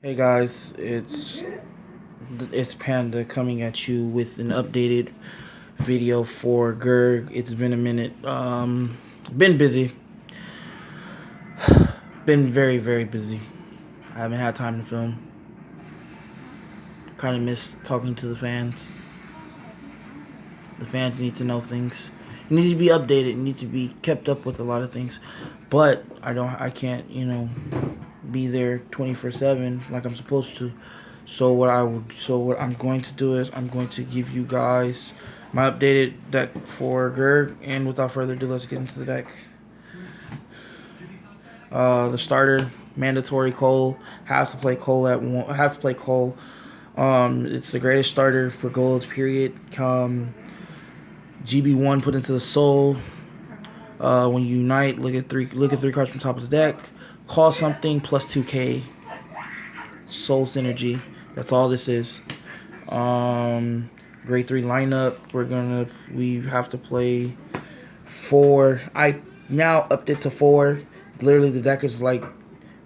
Hey guys, it's Panda coming at you with an updated video for Gurg. It's been a minute. Been busy. Been very busy. I haven't had time to film. Kind of miss talking to the fans. The fans need to know things. You need to be updated. You need to be kept up with a lot of things. But I can't, be there 24/7 like I'm supposed to. So what I'm going to do is I'm going to give you guys my updated deck for Gurg, and without further ado, let's get into the deck. The starter, mandatory Cole. Have to play Cole at one. Have to play Cole. It's the greatest starter for gold. Period. GB1 put into the soul. When you unite, look at three cards from top of the deck. Call something plus 2k. Soul synergy. That's all this is. Grade 3 lineup. We have to play 4. I now upped it to 4. Literally the deck is like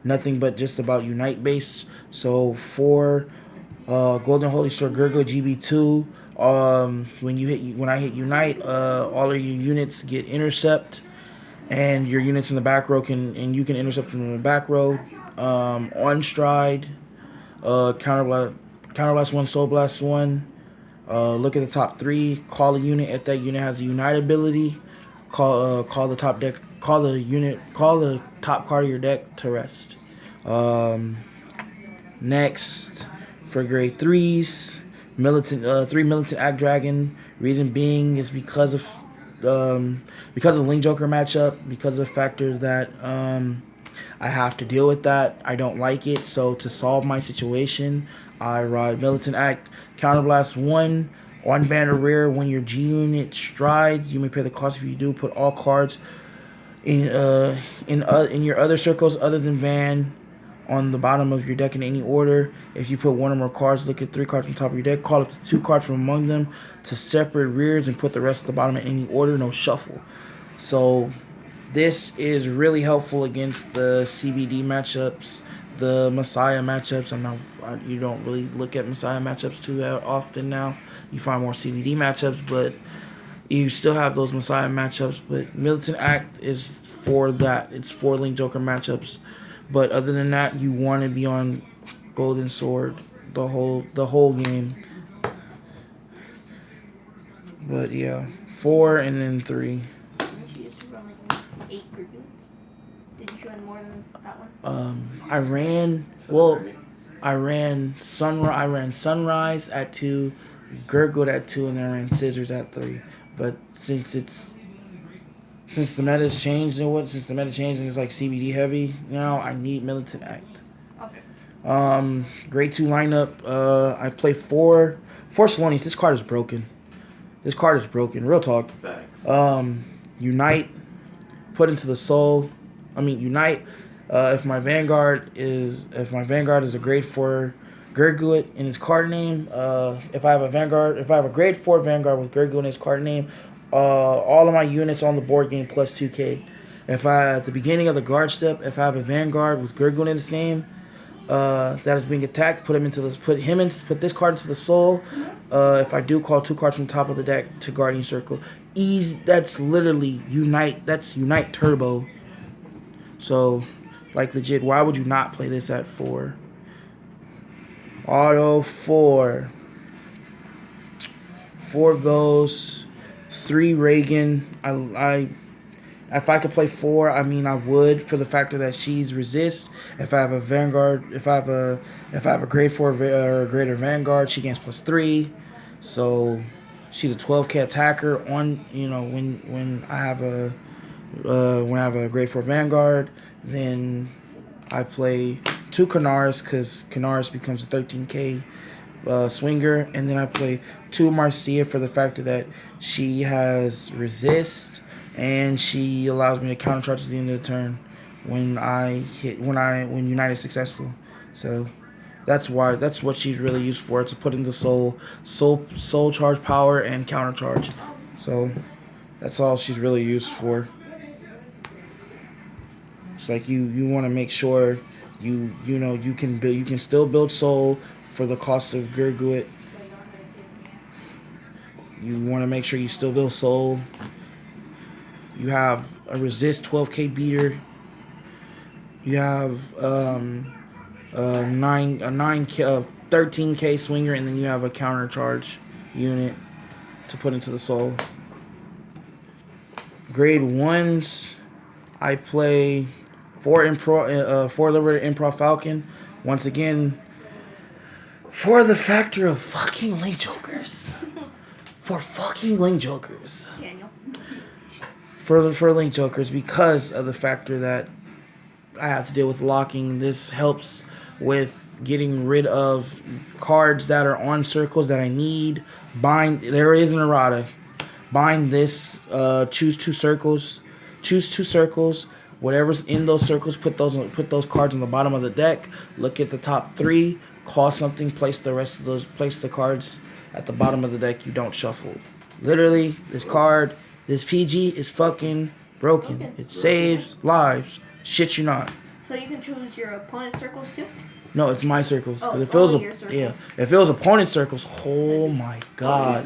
nothing but just about unite base. So 4 Golden Holy Sword Gurguit GB2. When I hit unite, all of your units get intercept, and your units in the back row you can intercept from the back row. On stride, counterblast 1, soul blast 1. Look at the top 3. Call a unit if that unit has a unite ability. Call the top deck. Call the top card of your deck to rest. Next, for grade 3s, three militant Act Dragon. Reason being is because of Link Joker matchup, because of the factor that I have to deal with that. I don't like it, so to solve my situation, I ride Militant Act. Counterblast 1 on banner rare. When your G unit strides, you may pay the cost. If you do, put all cards in your other circles other than Van on the bottom of your deck in any order. If you put one or more cards, look at 3 cards on top of your deck. Call up to 2 cards from among them to separate rears and put the rest at the bottom in any order. No shuffle. So this is really helpful against the CBD matchups, the Messiah matchups. You don't really look at Messiah matchups too often now. You find more CBD matchups, but you still have those Messiah matchups. But Militant Act is for that. It's for Link Joker matchups. But other than that, you want to be on Golden Sword the whole game. But yeah, 4 and then 3. You used to run like 8 Gurguits. Didn't you run more than that one? I ran Sunrise at 2, Gurguit at 2, and then I ran Scissors at 3. But since the meta's changed and it's like CBD heavy now, I need Militant Act. Okay. Grade 2 lineup. I play 4 Salonies. This card is broken. Real talk. Facts. Unite. Put into the soul. Unite. If my Vanguard is a grade 4 Gurguit in his card name, if I have a grade 4 Vanguard with Gurguit in his card name, all of my units on the board gain plus 2k. At the beginning of the guard step, if I have a Vanguard with Gurguit in his name, that is being attacked, put this card into the soul. If I do, call 2 cards from the top of the deck to Guardian Circle. That's literally Unite. That's Unite Turbo. So, like legit, why would you not play this at 4? Auto 4. 4 of those. 3 Reagan. If I could play 4, I would, for the factor that she's resist. If I have a Vanguard, if I have a grade 4 or greater Vanguard, she gains plus 3. So she's a 12k attacker on when I have a grade 4 Vanguard. Then I play 2 Canaris because Canaris becomes a 13k swinger, and then I play 2 Marcia for the factor that she has resist, and she allows me to countercharge at the end of the turn when Unite is successful. So that's what she's really used for, to put in the soul charge power and countercharge. So that's all she's really used for. It's like you want to make sure You know you can still build soul for the cost of Gurguit. You want to make sure you still build soul. You have a resist 12k beater. You have a 13k swinger, and then you have a counter charge unit to put into the soul. Grade 1s, I play 4 Liberator Improv Falcon. Once again, for the factor of fucking Link Jokers. For fucking Link Jokers. Daniel. For Link Jokers, because of the factor that I have to deal with locking. This helps with getting rid of cards that are on circles that I need. There is an errata. Bind this, choose 2 circles. Choose 2 circles. Whatever's in those circles, put those cards on the bottom of the deck. Look at the top 3. Call something, place the cards at the bottom of the deck you don't shuffle. Literally, this PG is fucking broken. It saves lives. Shit you not. So you can choose your opponent's circles too? No, it's my circles. Oh, If it was your circles. if it was opponent's circles, oh my god.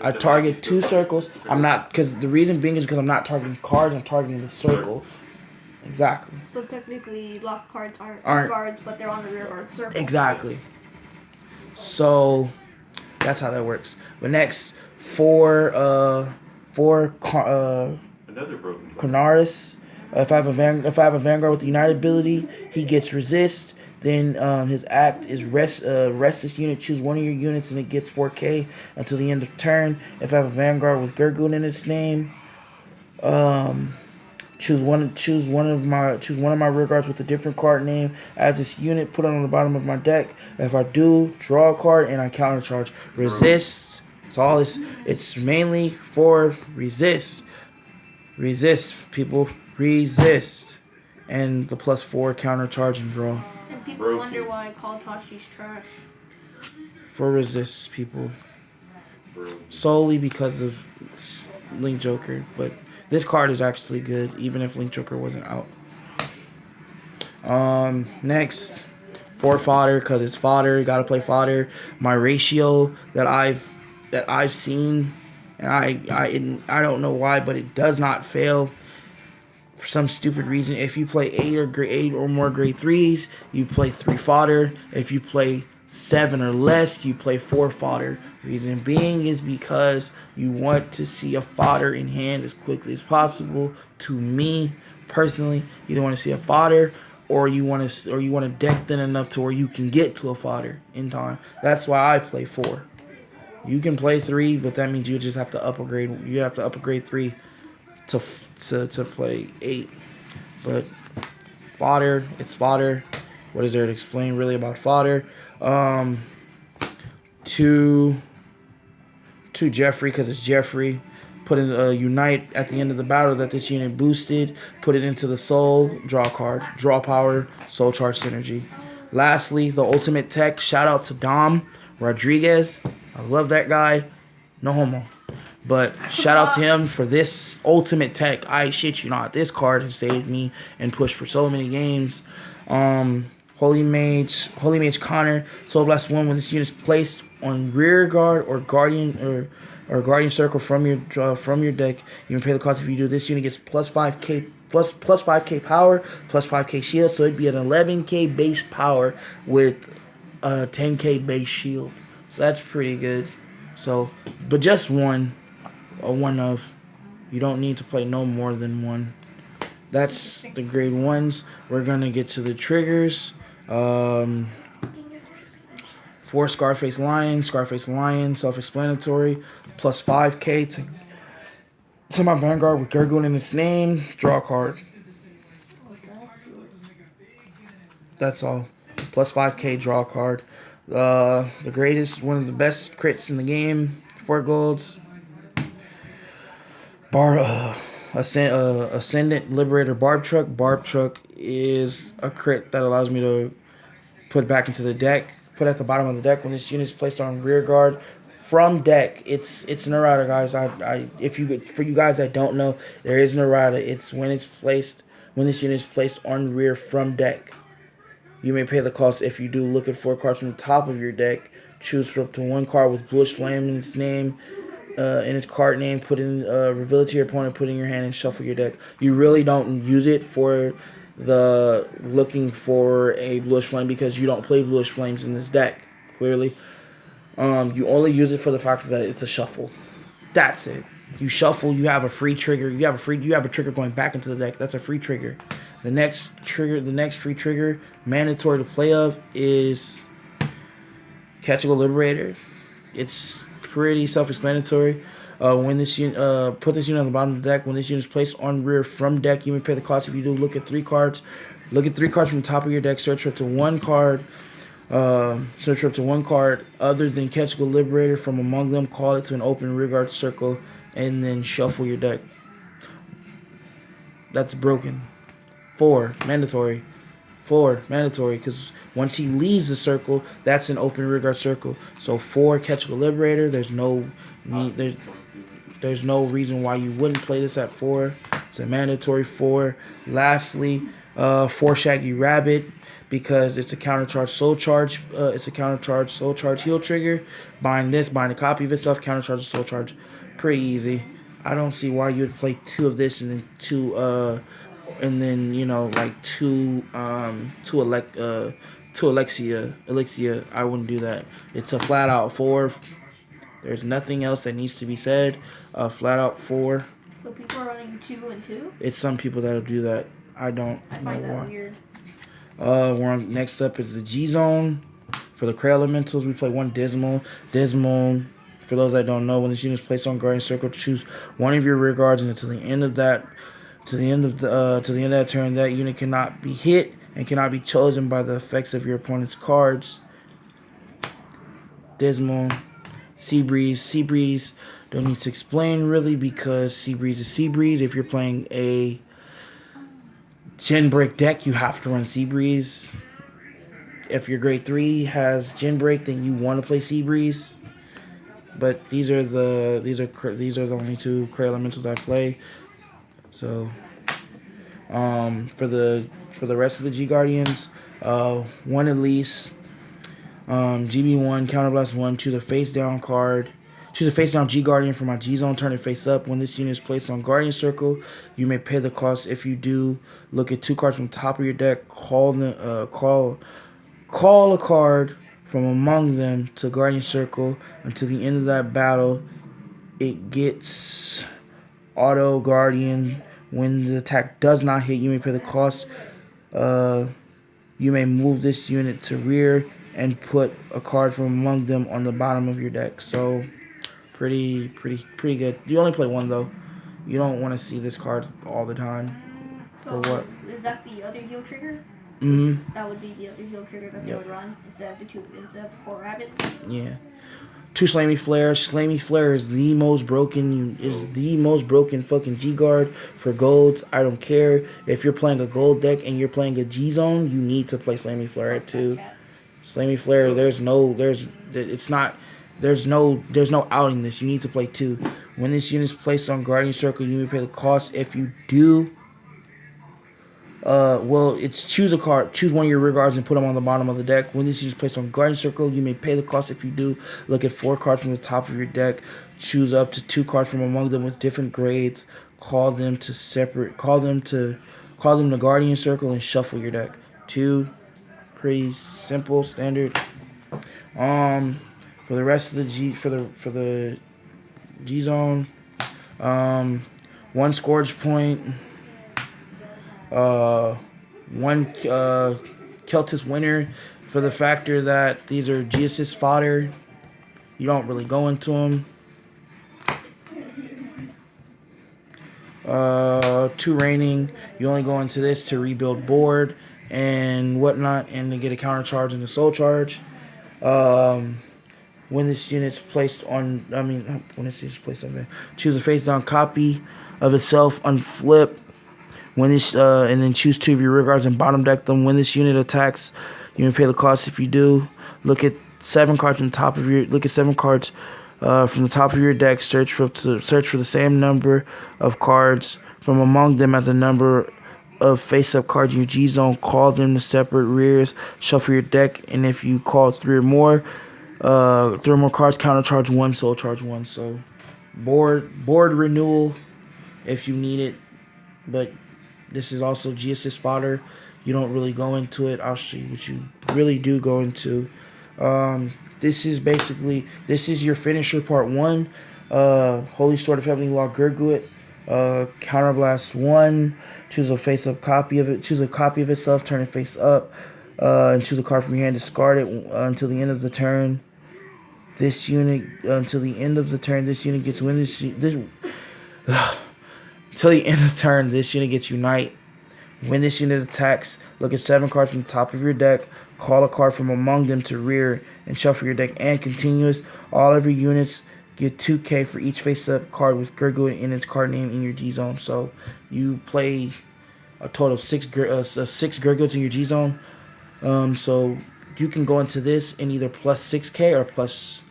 I target 2 circles. I'm not, because the reason being is because I'm not targeting cards. I'm targeting the circle. Exactly. So technically, locked cards aren't cards, but they're on the rear guard circle. Exactly. So that's how that works. But next, for Another broken card. Canaris. If I have a Vanguard with the United ability, he gets resist. Then his act is rest this unit. Choose one of your units and it gets 4k until the end of turn. If I have a Vanguard with Gurguit in its name, choose one of my rear guards with a different card name as this unit. Put it on the bottom of my deck. If I do, draw a card and I counter charge. Resist. It's mainly for resist. Resist, people. Resist. And the +4 counter charge and draw. And people wonder why I call Tashi's trash. For resist, people. Solely because of Link Joker. But this card is actually good, even if Link Joker wasn't out. Next, for fodder, because it's fodder. You gotta play fodder. My ratio that I've seen, and I don't know why, but it does not fail. For some stupid reason, if you play 8 or more grade 3s, you play 3 fodder. If you play 7 or less, you play 4 fodder. Reason being is because you want to see a fodder in hand as quickly as possible. To me personally, you want to see a fodder, or you want to deck thin enough to where you can get to a fodder in time. That's why I play 4. You can play 3, but that means you just have to upgrade. You have to upgrade 3 to play 8. But fodder, it's fodder. What is there to explain really about fodder? To Jeffrey, because it's Jeffrey. Put in a unite at the end of the battle that this unit boosted. Put it into the soul. Draw a card. Draw power. Soul charge synergy. Lastly, the ultimate tech. Shout out to Dom Rodriguez. I love that guy. No homo. But shout out to him for this ultimate tech. I shit you not. This card has saved me and pushed for so many games. Holy Mage Connor. Soul Blast 1 when this unit is placed on rear guard or guardian or guardian circle from your deck. You can pay the cost if you do. This unit gets plus 5k power, plus 5k shield. So it'd be an 11k base power with a 10k base shield. So that's pretty good. So, but just one. A one of. You don't need to play no more than one. That's the grade 1s. We're gonna get to the triggers. For Scarface Lion, self-explanatory. Plus 5k to my Vanguard with Gurguit in its name. Draw a card. That's all. Plus 5k, draw a card. The greatest, one of the best crits in the game. 4 golds. Ascendant Liberator Barb Truck. Barb Truck is a crit that allows me to put it back into the deck. Put it at the bottom of the deck when this unit is placed on rear guard from deck. It's an errata, guys. For you guys that don't know, there is an errata. It's when it's placed When this unit is placed on rear from deck, you may pay the cost. If you do, look at 4 cards from the top of your deck. Choose from up to 1 card with Bluish Flame in its name, in its card name. Reveal it to your opponent, put it in your hand, and shuffle your deck. You really don't use it for the looking for a Bluish Flame because you don't play Bluish Flames in this deck. Clearly, you only use it for the fact that it's a shuffle. That's it. You shuffle. You have a free trigger. You have a trigger going back into the deck. That's a free trigger. The next free trigger, mandatory to play of, is Catch-a-Go Liberator. It's pretty self-explanatory. When this unit, put this unit on the bottom of the deck. When this unit is placed on rear from deck, you may pay the cost. If you do, look at 3 cards. Look at 3 cards from the top of your deck. Search for up to 1 card. Search for up to 1 card other than Catch-a-Go Liberator from among them. Call it to an open rearguard circle, and then shuffle your deck. That's broken. 4 mandatory. 4 mandatory, because once he leaves the circle, that's an open rearguard circle. So 4 Catch-a-Go Liberator. There's no need. There's no reason why you wouldn't play this at 4. It's a mandatory 4. Lastly, 4 Shaggy Rabbit, because it's a countercharge soul charge. It's a countercharge soul charge heal trigger. Bind a copy of itself. Countercharge soul charge. Pretty easy. I don't see why you would play 2 of this and then 2 like 2 Elixia. I wouldn't do that. It's a flat out 4. There's nothing else that needs to be said. Flat out 4. So people are running 2 and 2? It's some people that'll do that. I don't I know find that why. weird. Next up is the G Zone. For the Cray Elementals, we play 1 Dismal. Dismal, for those that don't know, when this unit is placed on Guardian Circle, choose 1 of your rear guards, and until the end of that turn, that unit cannot be hit and cannot be chosen by the effects of your opponent's cards. Dismal. Seabreeze. Seabreeze, don't need to explain really, because Seabreeze is Seabreeze. If you're playing a Gen Break deck, you have to run Seabreeze. If your grade 3 has Gen Break, then you want to play Seabreeze. But these are the only 2 Cray Elementals I play. So for the rest of the G Guardians, 1 Elise, GB1, Counterblast 1, choose a face down card. Choose a face down G Guardian for my G Zone, turn it face up. When this unit is placed on Guardian Circle, you may pay the cost. If you do, look at 2 cards from the top of your deck, call a card from among them to Guardian Circle. Until the end of that battle, it gets Auto Guardian. When the attack does not hit, you may pay the cost. You may move this unit to rear and put a card from among them on the bottom of your deck. So pretty good. You only play 1 though. You don't want to see this card all the time. So for what? Is that the other heal trigger? Mm-hmm. That would be the other heal trigger that they would run instead of the 4 rabbits. Yeah. 2 Slammy Flare. Slammy Flare is the most broken fucking G Guard for golds. I don't care if you're playing a gold deck and you're playing a G Zone. You need to play Slammy Flare at 2. Slammy Flare. There's no outing this. You need to play 2. When this unit is placed on Guardian Circle, you may pay the cost. If you do, it's choose a card, choose 1 of your rear guards and put them on the bottom of the deck. When this unit is placed on Guardian Circle, you may pay the cost. If you do, look at 4 cards from the top of your deck, choose up to 2 cards from among them with different grades, call them to Guardian Circle, and shuffle your deck. 2, pretty simple, standard. For the rest of the the G Zone, 1 Scourge Point, 1 Keltis Winter, for the factor that these are G-Assist fodder. You don't really go into them. 2 Raining. You only go into this to rebuild board and whatnot, and to get a counter charge and a soul charge. When this unit's placed on, choose a face down copy of itself, unflip. When this, and then choose 2 of your rear guards and bottom deck them. When this unit attacks, you may pay the cost. If you do, look at 7 cards from the top of your, from the top of your deck. Search for the same number of cards from among them as the number of face-up cards in your G zone, call them to separate rears, shuffle your deck, and if you call three or more cards, countercharge one, soul charge one. So board renewal if you need it, but this is also G assist fodder. You don't really go into it. I'll show you what you really do go into. This is your finisher part 1. Holy Sword of Heavenly Law Gurguit. Counterblast 1. Choose a face-up copy of it. Choose a copy of itself. Turn it face up. And choose a card from your hand. Discard it until the end of the turn. This unit until the end of the turn. This unit gets win. Until the end of the turn, this unit gets unite. When this unit attacks, look at 7 cards from the top of your deck. Call a card from among them to rear and shuffle your deck. And continuous. All of your units get 2k for each face-up card with Gurguit in its card name in your G zone. So you play a total of 6 Gurguits in your G zone. So you can go into this in either plus 6k or plus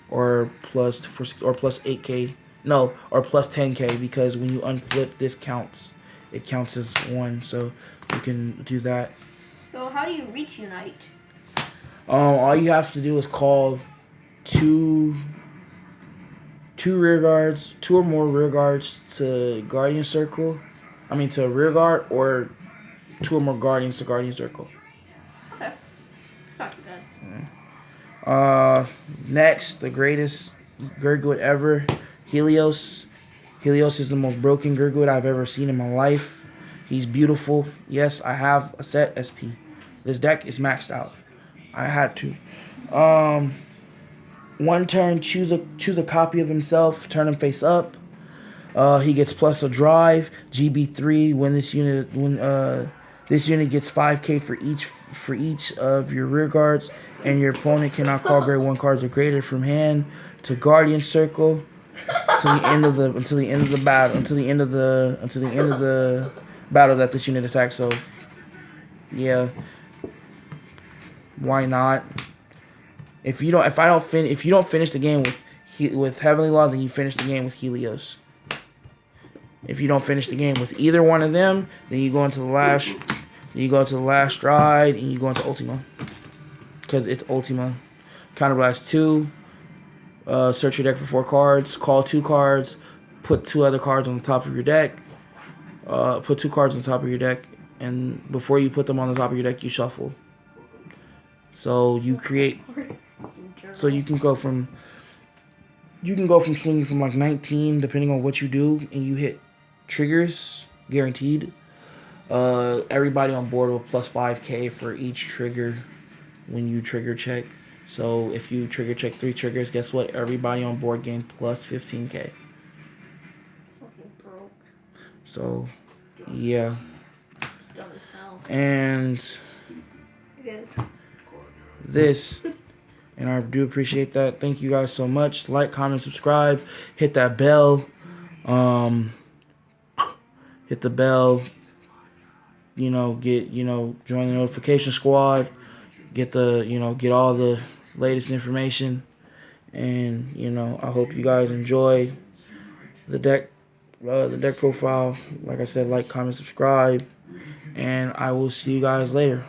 8k. No, or plus 10k, because when you unflip, this counts. It counts as 1, so you can do that. So how do you reach unite? All you have to do is call two rear guards, 2 or more rear guards to Guardian Circle. To rear guard, or 2 or more guardians to Guardian Circle. Okay, it's not too bad. Next, the greatest Gurguit ever. Helios. Helios is the most broken Gurguit I've ever seen in my life. He's beautiful. Yes, I have a set SP. This deck is maxed out. I had to. 1 turn, choose a copy of himself, turn him face up. He gets plus a drive, GB3. When this unit gets 5k for each of your rear guards, and your opponent cannot call grade 1 cards or greater from hand to Guardian Circle until the end of the battle that this unit attacks. So yeah, why not? If you don't finish the game with Heavenly Law, then you finish the game with Helios. If you don't finish the game with either one of them, then you go into the last stride and you go into Ultima, because it's Ultima. Counterblast 2. Search your deck for 4 cards. Call 2 cards. Put 2 other cards on the top of your deck. Put 2 cards on top of your deck, and before you put them on the top of your deck, you shuffle. So you create. So you can go from swinging from like 19, depending on what you do, and you hit triggers guaranteed. Everybody on board will plus 5k for each trigger when you trigger check. So if you trigger check 3 triggers, guess what? Everybody on board gain plus 15k. So, yeah. And this, and I do appreciate that. Thank you guys so much. Like, comment, subscribe. Hit that bell. Hit the bell. Join the notification squad. Get all the latest information, and I hope you guys enjoy the deck profile. Like I said, like, comment, subscribe, and I will see you guys later.